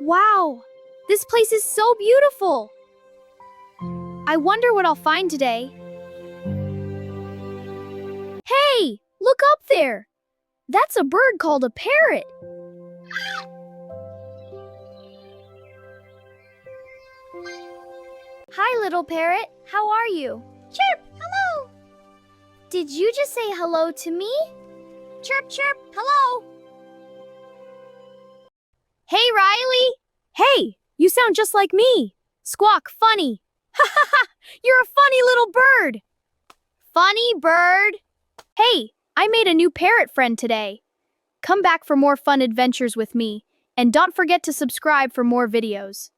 Wow, this place is so beautiful. I wonder what I'll find today. Hey, look up there. That's a bird called a parrot. Hi, little parrot. How are you? Chirp, hello. Did you just say hello to me? Chirp, chirp, hello. Hey, Riley. Hey, you sound just like me. Squawk, funny. Ha ha ha, you're a funny little bird. Funny bird. Hey, I made a new parrot friend today. Come back for more fun adventures with me, and don't forget to subscribe for more videos.